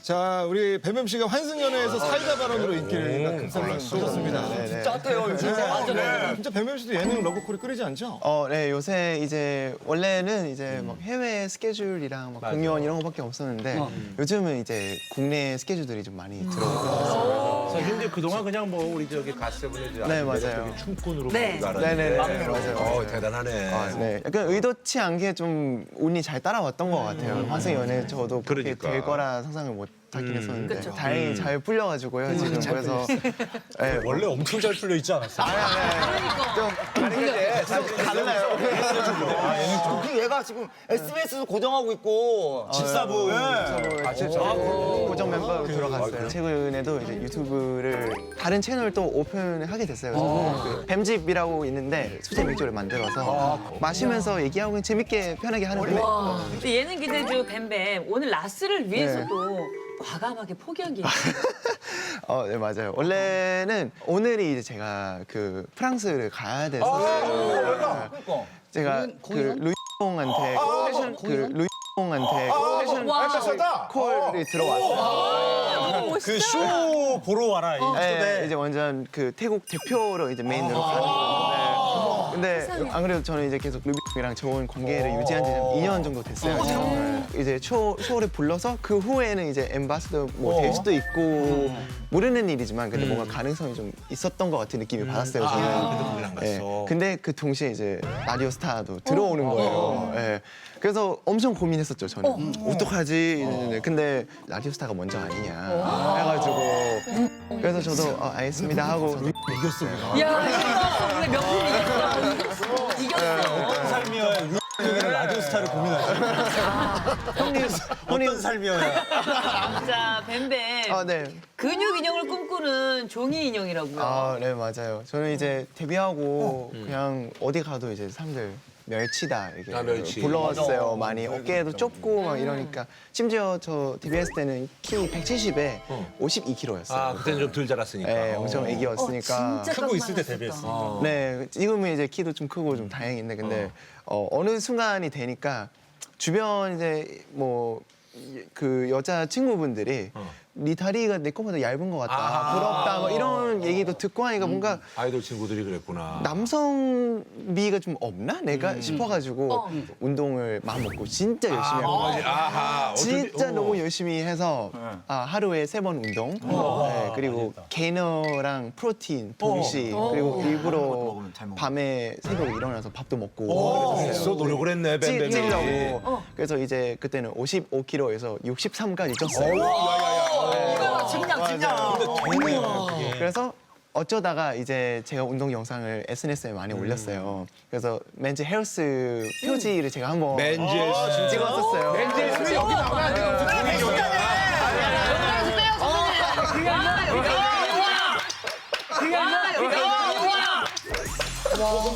자, 우리 뱀뱀 씨가 환승연애에서 사이다 발언으로 인기를 급상승하셨습니다. 진짜 핫해요 요즘. 맞아. 진짜 뱀뱀 씨도 예능 러브콜이 끓이지 않죠? 네, 요새 이제 원래는 이제 막 해외 스케줄이랑 막 공연 이런 거밖에 없었는데 요즘은 이제 국내 스케줄들이 좀 많이 들어오고. 근데 그동안 그냥 뭐 우리 저기 가세븐의 네, 맞아요. 춤꾼으로 네. 네네네, 맞아요. 대단하네. 네, 약간 의도치 않게 좀 운이 잘 따라왔던 것 같아요. 환승연애 저도 그렇게 그러니까. 될 거라 상상을 못 하긴 했었는데 그쵸. 다행히 잘 풀려가지고요 지금. 그래서 네, 원래 엄청 잘 풀려 있지 않았어? 달라요. 그 얘가 지금 SBS도 고정하고 있고. 집사부. 고정 멤버로 들어갔어요. 최근에도 이제 유튜브를 다른 채널 또 오픈하게 됐어요. 그래서 그 뱀집이라고 있는데 수제 맥주를 만들어서 마시면서 얘기하고 재밌게 편하게 하는 데 우리 예능 기대주 뱀뱀 오늘 라스를 위해서도 과감하게 포기한 게 있어요. 네, 맞아요. 원래는 오늘이 이제 제가 그 프랑스를 가야 돼서 제가 그 루이봉한테 패션 그 루이봉한테 패션 콜이 들어왔어요. 그 쇼 보러 와라. 네, 이제 완전 그 태국 대표로 이제 메인으로 가는 건데. 근데 안 그래도 저는 이제 계속 루비랑 좋은 관계를 유지한 지 2년 정도 됐어요. 지금. 이제 쇼를 불러서 그 후에는 이제 엠바스더 뭐 될 수도 있고 모르는 일이지만 근데 뭔가 가능성이 좀 있었던 것 같은 느낌이 받았어요. 저는. 네. 근데 그 동시에 이제 라디오 스타도 들어오는 거예요. 네. 그래서 엄청 고민했었죠, 저는. 어떡하지? 근데 라디오 스타가 먼저 아니냐 해가지고 그래서 저도 알겠습니다 하고 이겼습니다. 야, 이거 원래 명품이 이겼어. 어떤 삶이어야 라디오 스타를 고민하지? 어떤 삶이어야? 자, 뱀뱀. 네. 근육 인형을 꿈꾸는 종이 인형이라고요. 네, 맞아요. 저는 이제 데뷔하고 그냥 어디 가도 이제 사람들 멸치다 이렇게 멸치. 불러왔어요. 많이 어깨도 좁고 막 이러니까 심지어 저 데뷔했을 때는 키 170에 52kg였어요. 그때는 좀 덜 자랐으니까. 네, 엄청 애기였으니까. 진짜 크고 있을 때 깜빡했었다. 데뷔했어. 네, 지금은 이제 키도 좀 크고 좀 다행인데 근데 어느 순간이 되니까 주변 이제 뭐 그 여자 친구분들이 네 다리가 내 거보다 얇은 것 같다, 부럽다, 뭐 이런 얘기도 듣고 하니까 뭔가 아이돌 친구들이 그랬구나. 남성미가 좀 없나 내가 싶어가지고 운동을 마음 먹고 진짜 열심히 한 거예요. 아하. 진짜 너무 열심히 해서 하루에 3번 운동, 네, 그리고 게이너랑 프로틴 동시, 그리고 일부러 밤에 새벽에 일어나서 밥도 먹고 또 노력을 했네, 뱀뱀이. 찌려고. 그래서 이제 그때는 55kg에서 63까지 쪘어요. 이거 진짜. 그래서 어쩌다가 이제 제가 운동 영상을 SNS에 많이 올렸어요. 그래서 맨즈 헬스 표지를 제가 한번 찍었었어요. 맨즈 헬스 여기 나와야 돼요.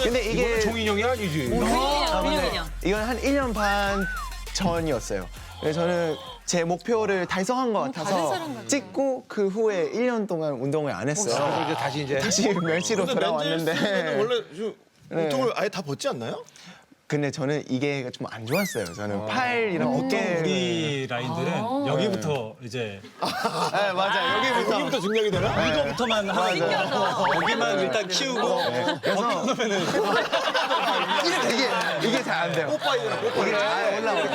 근데 이게 종인형이 아니지. 근육 인형. 이건 한 1년 반 전이었어요. 그래서 저는 제 목표를 달성한 것 같아서 찍고 그 후에 1년 동안 운동을 안 했어요. 다시 멸치로 돌아왔는데. 원래 좀 운동을 아예 다 벗지 않나요? 근데 저는 이게 좀 안 좋았어요. 저는 팔이랑 어깨. 우리 라인들은 여기부터 이제 네, 맞아요. 여기부터. 여기부터 증명이 되나? 이거부터만 하고 여기만 일단 키우고 그래서 이게 잘 안 돼요. 이게 잘 올라오고.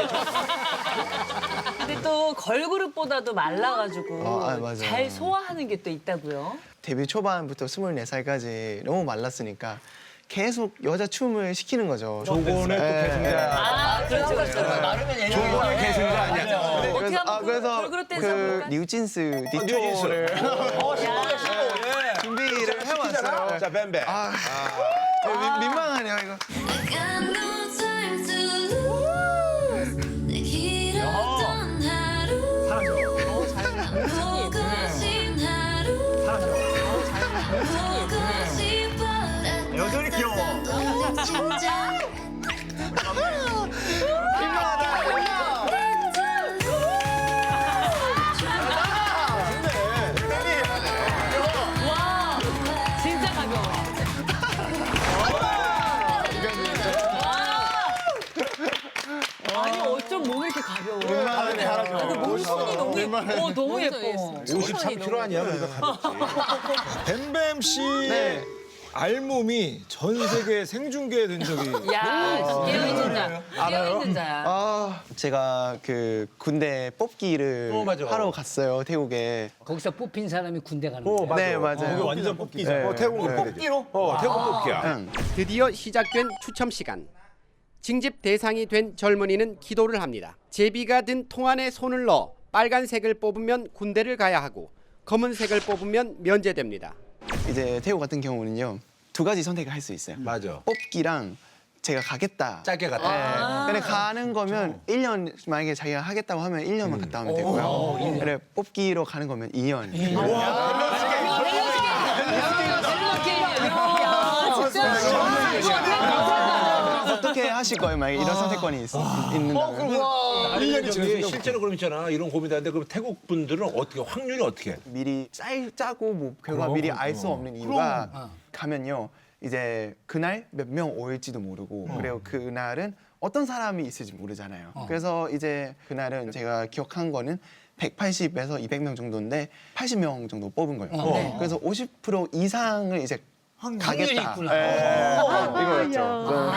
근데 또 걸그룹보다도 말라가지고 맞아요. 잘 소화하는 게 또 있다고요. 데뷔 초반부터 24살까지 너무 말랐으니까 계속 여자 춤을 시키는 거죠. 조건의 또 계승자. 아, 그렇죠, 그렇죠. 나르면 얘는 조건의 계승자 아니야. 어떻게 한번 그래서 걸그룹 댄스 한번 그 볼까? 뉴진스 디토를 야, 준비를 해왔어요. 자, 뱀뱀. 민망하네요 이거. I got no time to lose. 내 길었던 하루. 보고 싶은 하루. 보고 싶어. 여전히 귀여워. 진짜. 진짜 가벼워. 이렇게 가벼워? 웬만하면 잘하죠. 몸선이 너무, 너무 예뻐. 53kg 아니야? 그러니까 가볍지. 뱀뱀 씨의 알몸이 전 세계 생중계된 적이 야, 깨어있는 자. 깨어있는 자야. 아, 제가 그 군대 뽑기를 맞아. 하러 갔어요, 태국에. 거기서 뽑힌 사람이 군대 가는 거야. 네, 거기 맞아요. 완전 뽑기죠. 태국 그렇게 되죠. 태국 뽑기야. 응. 드디어 시작된 추첨 시간. 징집 대상이 된 젊은이는 기도를 합니다. 제비가 든 통 안에 손을 넣어 빨간색을 뽑으면 군대를 가야 하고 검은색을 뽑으면 면제됩니다. 이제 태국 같은 경우는요, 2가지 선택을 할 수 있어요. 맞아. 뽑기랑 제가 가겠다. 짧게 갔다. 근데 가는 거면 1년, 만약에 자기가 하겠다고 하면 1년만 갔다 오면 되고요. 그래, 뽑기로 가는 거면 2년. 어떻게 하실 거예요? 만약에 이런 선택권이 있는다면. 저기 실제로 그럼 있잖아. 이런 고민하는데 그럼 태국 분들은 어떻게 확률이 어떻게? 미리 짜고 뭐 결과 미리 알 수 없는 이유가 가면요, 이제 그날 몇 명 올지도 모르고 그리고 그날은 어떤 사람이 있을지 모르잖아요. 그래서 이제 그날은 제가 기억한 거는 180에서 200명 정도인데 80명 정도 뽑은 거예요. 그래서 50% 이상을 이제 가겠다. 이거였죠.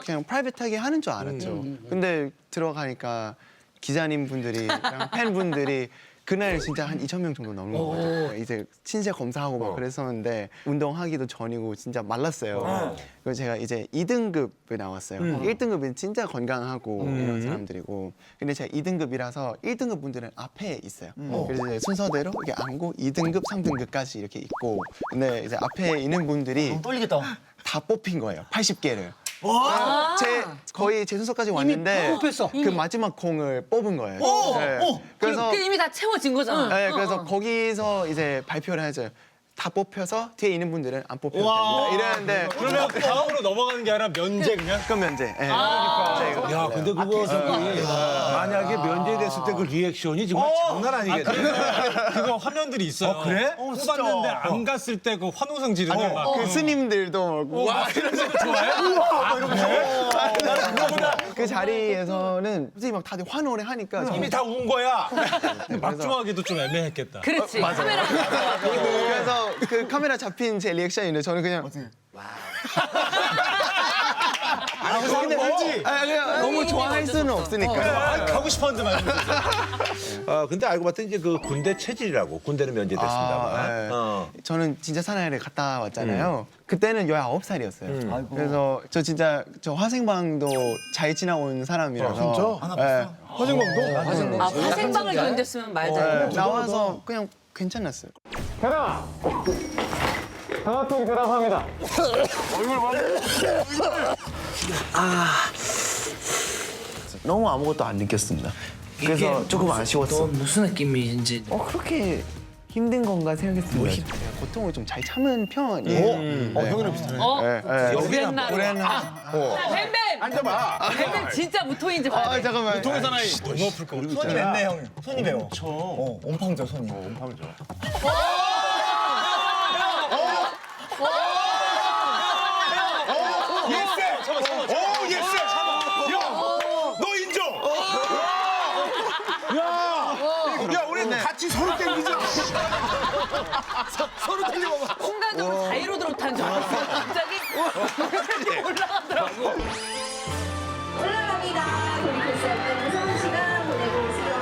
그냥 프라이빗하게 하는 줄 알았죠. 근데 들어가니까 기자님 분들이랑 팬분들이 그날 진짜 한 2,000명 정도 넘는 거예요. 이제 신체 검사하고 막 그랬었는데 운동하기도 전이고 진짜 말랐어요. 그래서 제가 이제 2등급에 나왔어요. 1등급은 진짜 건강하고 이런 사람들이고, 근데 제가 2등급이라서 1등급 분들은 앞에 있어요. 그래서 이제 순서대로 이렇게 앉고 2등급, 3등급까지 이렇게 있고, 근데 이제 앞에 있는 분들이 떨리겠다. 다 뽑힌 거예요. 80개를. 거의 제 순서까지 왔는데 뽑혔어. 그 마지막 공을 뽑은 거예요. 네. 그래서 이미 다 채워진 거잖아. 네, 그래서 거기서 이제 발표를 하죠. 다 뽑혀서 뒤에 있는 분들은 안 뽑혀도 됩니다. 이랬는데 그러면 다음으로 넘어가는 게 아니라 면제 그냥? 그건 면제. 네. 야, 근데 그거 저기 만약에 면제됐을 때 그 리액션이 정말 장난 아니겠네. 그거 화면들이 있어요. 그래? 뽑았는데 안 갔을 때 그 환호성 지르는 막. 그 스님들도 막 와, 그 자리에서는 솔직히 막 다들 환호를 하니까 이미 다 운 거야. 막 좋아하기도 좀 애매했겠다. 그렇지. 카메라. 그래서 그 카메라 잡힌 제 리액션인데 저는 그냥 근데 그냥 너무 좋아할 수는 없으니까. 가고 싶었는데 말이야. 근데 알고 봤더니 이제 그 군대 체질이라고. 군대는 면제됐습니다만. 네. 저는 진짜 사나이를 갔다 왔잖아요. 그때는 19살이었어요. 그래서 저 진짜 저 화생방도 잘 지나온 사람이라서. 진짜? 네. 화생방도? 화생방을 견뎠으면 말자. 나와서 그냥 괜찮았어요. 너무 아무것도 안 느꼈습니다. 그래서 조금 아쉬웠어. 무슨 느낌인지. 그렇게 힘든 건가 생각했습니다. 고통을 좀 잘 참은 편이에요. 형이랑 비슷하네. 오랜 올해는 뱀뱀. 앉아봐. 뱀뱀 진짜 무토인지 봐야 돼. 잠깐만. 통의 사나이. 너무 아플 거 우리 손이 맵네, 형. 손이 매워. 옴팡져, 손이. 너 인정! 야, 우리 같이 서로 땡기자. 서로 틀려봐. 순간적으로 자이로 드롭탄 줄 알았어. 갑자기 올라가더라고. 올라갑니다. 돌이켰을 때 무서운 시간 보내고 오세요.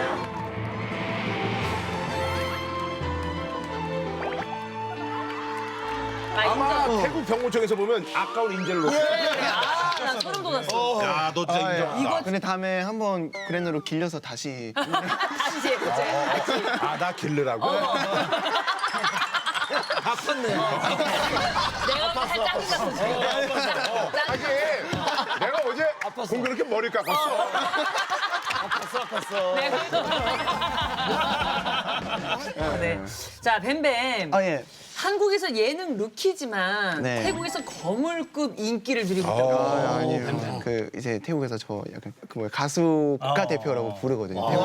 아마 태국 병무청에서 보면 아까운 인재를 놓고. 나 소름 돋았어. 야, 너 진짜 인정하다. 근데 다음에 한번 그랜으로 길려서 다시 다시 해, 그치? 아, 나 길르라고? 내가 살짝 흘렸어, 지금. 내가 어제 공 그렇게 머리 깎았어. 네. 자, 뱀뱀. 예. 한국에서 예능 루키지만 네. 태국에서 거물급 인기를 누리고 있다고. 아니에요. 그 이제 태국에서 저 약간 그 가수 국가 대표라고 부르거든요. 태국.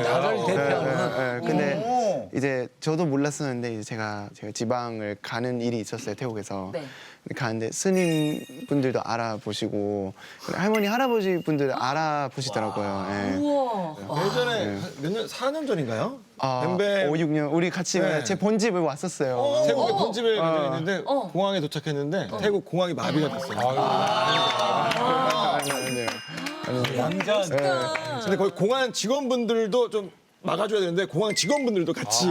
나를 대표하는. 근데 이제 저도 몰랐었는데 이제 제가 지방을 가는 일이 있었어요, 태국에서. 네. 가는데 스님 분들도 알아보시고 할머니 할아버지 분들 알아보시더라고요. 예. 우와. 예전에 몇 년, 4년 전인가요? 아, 뱀뱀 5, 6년 우리 같이 네. 제 본집을 왔었어요. 태국의 본집에 가려 있는데 공항에 도착했는데 태국 공항이 마비가 됐어요. 완전 근데 거기 공항 직원분들도 좀 막아줘야 되는데 공항 직원분들도 같이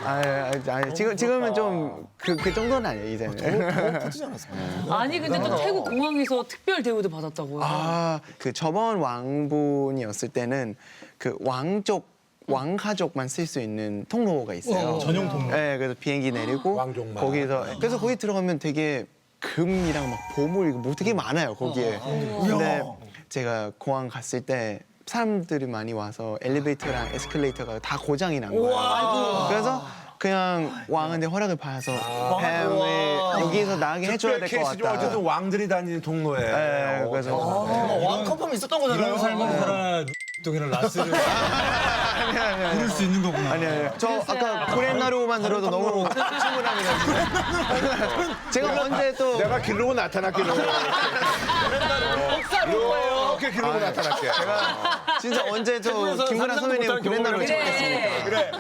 아니, 지금은 좀 그 정도는 아니에요, 이제는. 터지지 않았어요. 아니 근데 또 태국 공항에서 특별 대우도 받았다고요. 그 저번 왕분이었을 때는 그 왕 가족만 쓸 수 있는 통로가 있어요. 전용 통로. 네, 그래서 비행기 내리고 왕족만. 거기서 그래서 거기 들어가면 되게 금이랑 막 보물 뭐 되게 많아요 거기에. 근데 제가 공항 갔을 때 사람들이 많이 와서 엘리베이터랑 에스컬레이터가 다 고장이 난 거예요. 그래서 그냥 왕한테 허락을 받아서 뱀을 여기서 나게 해줘야 될 것 케이스죠. 같다. 어쨌든 왕들이 다니는 통로에. 네, 그래서 왕컵함이 있었던 거잖아요. 이런 삶을 살아 동이랑 라스를 부를 수 있는 거구나. 아니. 저 아까 구렛나루만 들어도 너무 충분합니다. 제가 언제 또 내가 기르고 나타날게. 이렇게 기르고 나타날게. 진짜 언제 저 태국에서 김구라 상상도 선배님 못한 구렛나루 경험을 찍겠습니까? 그래.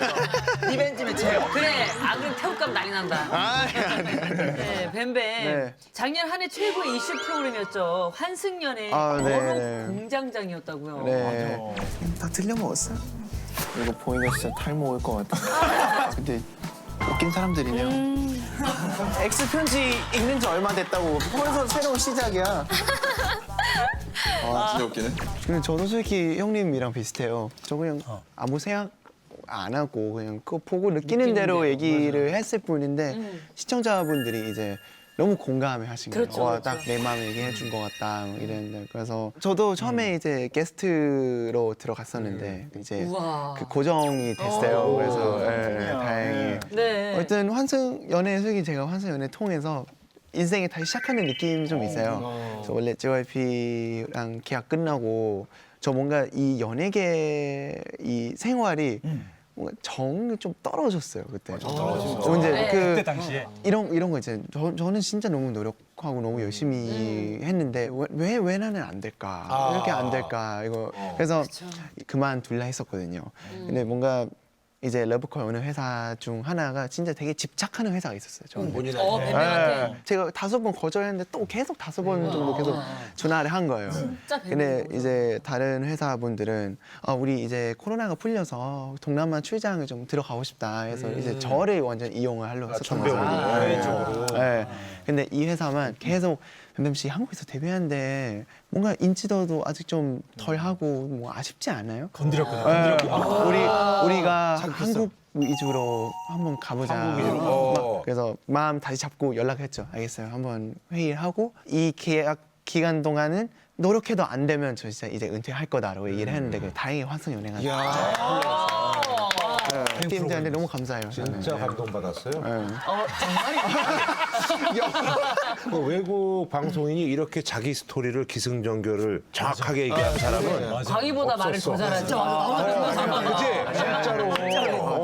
리벤지 매치예요. 그래. 안 그럼 태국 가면 난리 난다. 네, 뱀뱀. 네. 작년 한 해 최고의 이슈 프로그램이었죠. 환승연의 아, 네, 어록 네. 공장장이었다고요. 네. 다 들려 먹었어요. 이거 보이면 진짜 탈모 올 것 같아. 근데 웃긴 사람들이네요. X 편지 읽는 지 얼마 됐다고. 벌써 새로운 시작이야. 진짜 웃기네. 근데 저도 솔직히 형님이랑 비슷해요. 저 그냥 아무 생각 안 하고 그냥 그거 보고 느끼는 대로 얘기를 했을 뿐인데 시청자분들이 이제 너무 공감을 하신 거예요. 그렇죠, 와, 그렇죠. 딱 내 마음 얘기해 준 것 같다 뭐 이랬는데 그래서 저도 처음에 이제 게스트로 들어갔었는데 이제 우와. 그 고정이 됐어요. 그래서 다행히. 네. 어쨌든 환승 연애 속이 제가 환승 연애 통해서 인생이 다시 시작하는 느낌이 좀 있어요. 저 원래 JYP랑 계약 끝나고 저 뭔가 이 연예계 이 생활이 뭔가 정이 좀 떨어졌어요 그때. 이제 네. 그때 당시에 이런 거 이제 저는 진짜 너무 노력하고 너무 열심히 했는데 왜 나는 안 될까 이렇게 안 될까 이거 그래서 그만둘라 했었거든요. 근데 뭔가 이제 러브콜 어느 회사 중 하나가 진짜 되게 집착하는 회사가 있었어요. 저는. 뱀뱀한테. 제가 5번 거절했는데 또 계속 5번 정도 계속 전화를 한 거예요. 진짜 근데 이제 다른 회사분들은 우리 이제 코로나가 풀려서 동남아 출장을 좀 들어가고 싶다 해서 이제 저를 완전 이용을 하려고 했었던 거죠. 해외적으로. 네. 근데 이 회사만 계속 뱀뱀 씨 한국에서 데뷔하는데 뭔가 인지도도 아직 좀 덜 하고 뭐 아쉽지 않아요? 건드렸거든요. 우리가 한국 위주로 한번 가보자. 막 그래서 마음 다시 잡고 연락했죠. 알겠어요. 한번 회의를 하고 이 계약 기간 동안은 노력해도 안 되면 저 진짜 이제 은퇴할 거다라고 얘기를 했는데 다행히 환승 연애가 팀장한테 너무 감사해요. 진짜 네. 감동받았어요. 네. 그 외국 방송인이 이렇게 자기 스토리를 기승전결을 정확하게 얘기한 사람은 광희보다 말을 더 잘하죠. 그치? 진짜로.